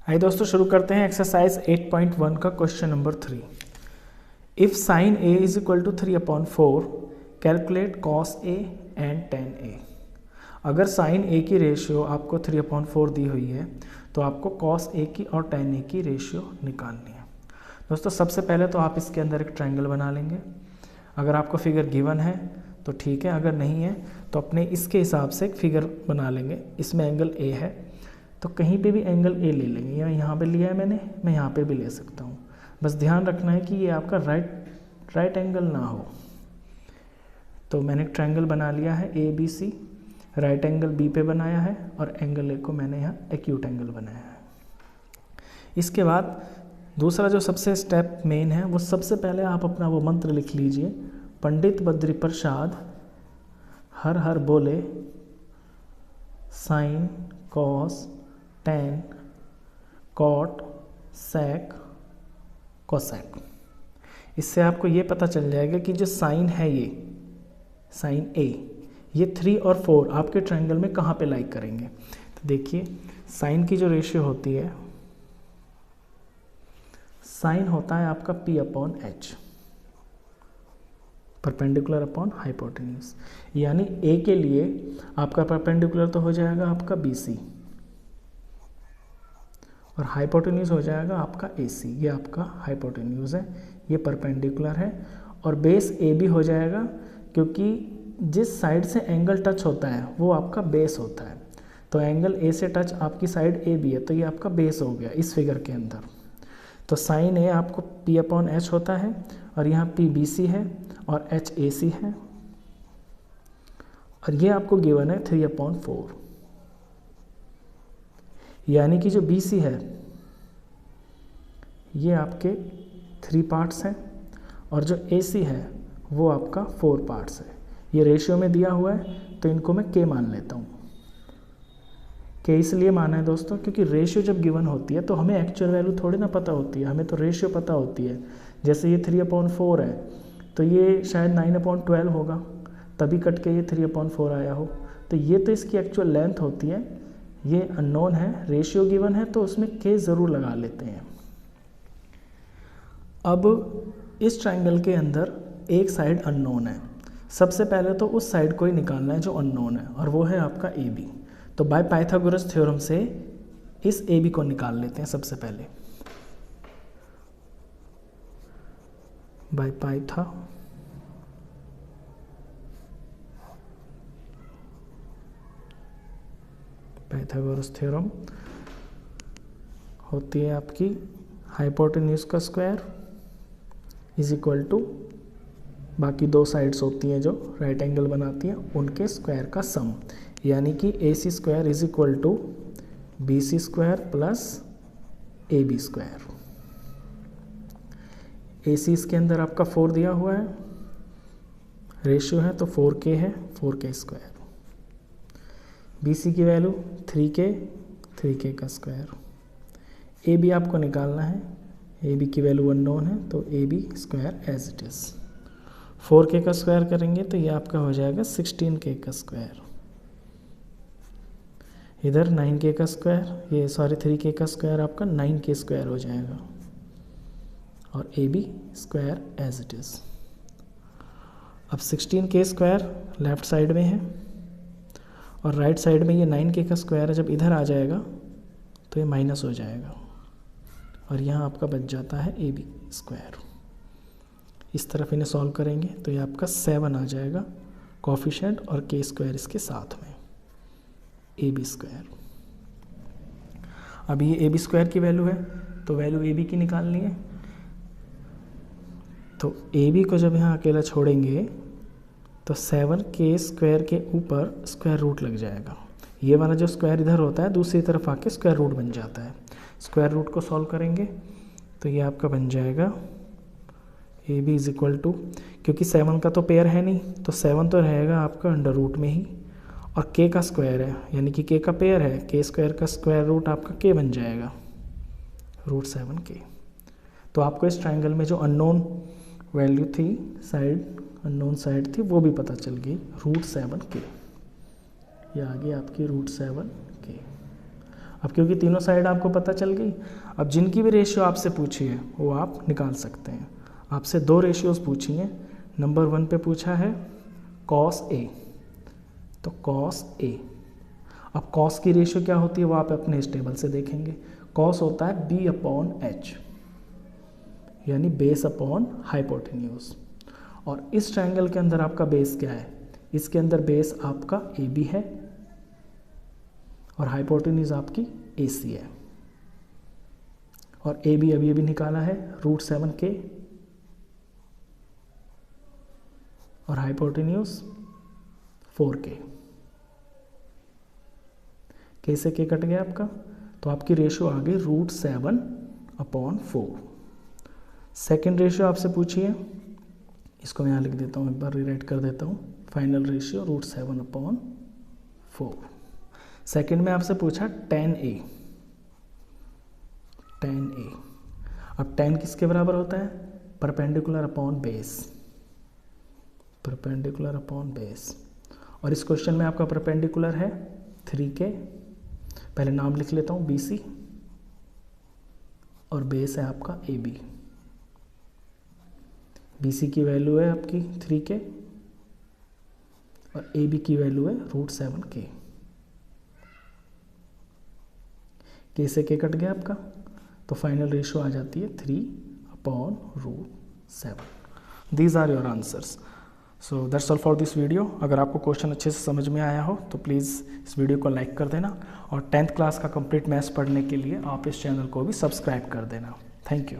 आइए दोस्तों शुरू करते हैं एक्सरसाइज 8.1 का question number 3। If sine A is equal to 3/4 calculate cos A and tan A. अगर साइन ए की रेशियो आपको 3/4 दी हुई है तो आपको कॉस ए की और टेन ए की रेशियो निकालनी है। दोस्तों सबसे पहले तो आप इसके अंदर एक ट्रायंगल बना लेंगे। अगर आपको फिगर गिवन है तो ठीक है, अगर नहीं है तो अपने इसके हिसाब से एक फिगर बना लेंगे। इसमें एंगल ए है तो कहीं पे भी एंगल ए ले लेंगे, या यहाँ पे लिया है मैंने, मैं यहाँ पे भी ले सकता हूँ। बस ध्यान रखना है कि ये आपका राइट एंगल ना हो। तो मैंने एक ट्रायंगल बना लिया है A B C, right angle B पे बनाया है और एंगल ए को मैंने यहाँ एक्यूट एंगल बनाया है। इसके बाद दूसरा जो सबसे स्टेप मेन है वो सबसे पहले आप अपना वो मंत्र लिख लीजिए, पंडित बद्री प्रसाद हर हर बोले sine cos tan cot sec cosec. इससे आपको ये पता चल जाएगा कि जो साइन है ये साइन ए, ये 3 और 4 आपके ट्रायंगल में कहाँ पे लाइक करेंगे। तो देखिए साइन की जो रेशियो होती है, साइन होता है आपका P/H परपेंडिकुलर अपॉन हाइपोटेन्यूज, यानी ए के लिए आपका परपेंडिकुलर तो हो जाएगा आपका BC और हाइपोटेन्यूज हो जाएगा आपका AC। ये आपका हाइपोटेन्यूज है, ये परपेंडिकुलर है और बेस AB हो जाएगा, क्योंकि जिस साइड से एंगल टच होता है वो आपका बेस होता है। तो एंगल A से टच आपकी साइड AB है तो ये आपका बेस हो गया इस फिगर के अंदर। तो साइन ए आपको P/H होता है और यहाँ PBC है और HAC है और ये आपको गिवन है 3/4, यानी कि जो BC है ये आपके 3 पार्ट्स हैं और जो AC है वो आपका 4 पार्ट्स है। ये रेशियो में दिया हुआ है तो इनको मैं K मान लेता हूँ। K इसलिए माना है दोस्तों क्योंकि रेशियो जब गिवन होती है तो हमें एक्चुअल वैल्यू थोड़ी ना पता होती है, हमें तो रेशियो पता होती है। जैसे ये 3/4 है तो ये शायद 9/12 होगा, तभी कट के ये 3/4 आया हो। तो ये तो इसकी एक्चुअल लेंथ होती है, ये अननोन है, रेशियो गिवन है तो उसमें K ज़रूर लगा लेते हैं। अब इस ट्रायंगल के अंदर एक साइड अननोन है, सबसे पहले तो उस साइड को ही निकालना है जो अननोन है और वो है आपका AB। तो बाय पाइथागोरस थ्योरम से इस AB को निकाल लेते हैं सबसे पहले। बाय पाइथागोरस थ्योरम होती है आपकी हाइपोटेन्यूज का स्क्वायर इज इक्वल टू बाकी 2 साइड्स होती हैं जो राइट एंगल बनाती हैं उनके स्क्वायर का सम, यानी कि AC square is equal to BC square plus AB square. AC इसके अंदर आपका 4 दिया हुआ है, रेशियो है तो 4K है, 4K स्क्वायर। BC की वैल्यू 3K का स्क्वायर। AB आपको निकालना है, AB की वैल्यू अननोन है तो AB square as it is. 4K का स्क्वायर करेंगे तो ये आपका हो जाएगा 16K का स्क्वायर। इधर 9K का स्क्वायर, ये सॉरी 3K का स्क्वायर आपका 9K स्क्वायर हो जाएगा और AB square as it is. अब 16K स्क्वायर लेफ्ट साइड में है और राइट साइड में ये 9K का स्क्वायर है, जब इधर आ जाएगा तो ये माइनस हो जाएगा और यहाँ आपका बच जाता है AB स्क्वायर। इस तरफ इन्हें सॉल्व करेंगे तो ये आपका 7 आ जाएगा कोफिशिएंट और K स्क्वायर इसके साथ में AB स्क्वायर। अब ये AB स्क्वायर की वैल्यू है तो वैल्यू AB की निकालनी है। तो AB को जब यहाँ अकेला छोड़ेंगे तो 7K स्क्वायर के ऊपर स्क्वायर रूट लग जाएगा। ये वाला जो स्क्वायर इधर होता है दूसरी तरफ आके स्क्वायर रूट बन जाता है। स्क्वायर रूट को सॉल्व करेंगे तो ये आपका बन जाएगा AB इज इक्वल टू, क्योंकि 7 का तो पेयर है नहीं तो 7 तो रहेगा आपका अंडर रूट में ही और K का स्क्वायर है यानी कि K का पेयर है, K स्क्वायर का स्क्वायर रूट आपका K बन जाएगा √7K। तो आपको इस ट्रायंगल में जो अननोन वैल्यू थी, साइड अननोन साइड थी, वो भी पता चल गई √7K। ये आ गई आपकी √7K। अब क्योंकि तीनों साइड आपको पता चल गई, अब जिनकी भी रेशियो आपसे पूछी है वो आप निकाल सकते हैं। आपसे 2 रेशियोज़ पूछी हैं। नंबर 1 पे पूछा है cos A, तो cos A। अब cos की रेशियो क्या होती है वो आप अपने इस टेबल से देखेंगे। cos होता है B/H, यानी बेस अपॉन हाइपोटेन्यूज। और इस ट्रायंगल के अंदर आपका बेस क्या है? इसके अंदर बेस आपका AB है और हाइपोटेन्यूज आपकी AC है। और AB अभी निकाला है √7k और हाइपोटेन्यूज 4k। k से k कट गया आपका, तो आपकी रेशियो आ गई √7/4। सेकेंड रेशियो आपसे पूछी है, इसको मैं यहाँ लिख देता हूँ, एक बार रीराइट कर देता हूँ। Final ratio √7/4। सेकेंड में आपसे पूछा tan A। अब tan किसके बराबर होता है? Perpendicular upon base. और इस क्वेश्चन में आपका परपेंडिकुलर है 3k। पहले नाम लिख लेता हूँ BC, और बेस है आपका AB। BC की वैल्यू है आपकी 3k और AB की वैल्यू है √7k। k से k कट गया आपका, तो फाइनल रेशियो आ जाती है 3/√7। These are your answers. So that's all for this video. अगर आपको क्वेश्चन अच्छे से समझ में आया हो तो प्लीज़ इस वीडियो को लाइक कर देना, और 10th क्लास का कंप्लीट मैथ्स पढ़ने के लिए आप इस चैनल को भी सब्सक्राइब कर देना। Thank you.